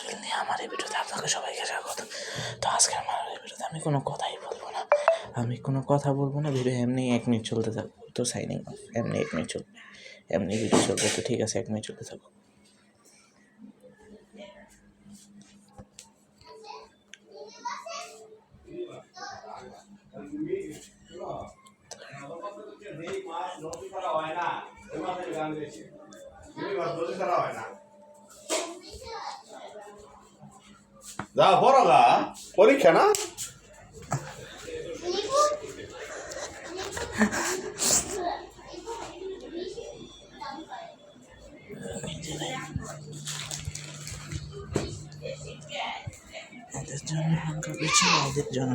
Skill নিয়ে আমার এই ভিডিওতে আপনাকে সবাইকে স্বাগত। তো আজকে আমার এই ভিডিওতে আমি কোনো কথাই বলবো না, ভিডিও এমনি 1 মিনিট চলতে থাকবো। তো সাইনিং অফ, এমনি 1 মিনিট চলবে, এমনি ভিডিও চলবে। তো ঠিক আছে, 1 মিনিট চলতে থাকবো। যা বড় গা পরীক্ষা না এদের জন্য সংখ্যা বেশি, এদের জন্য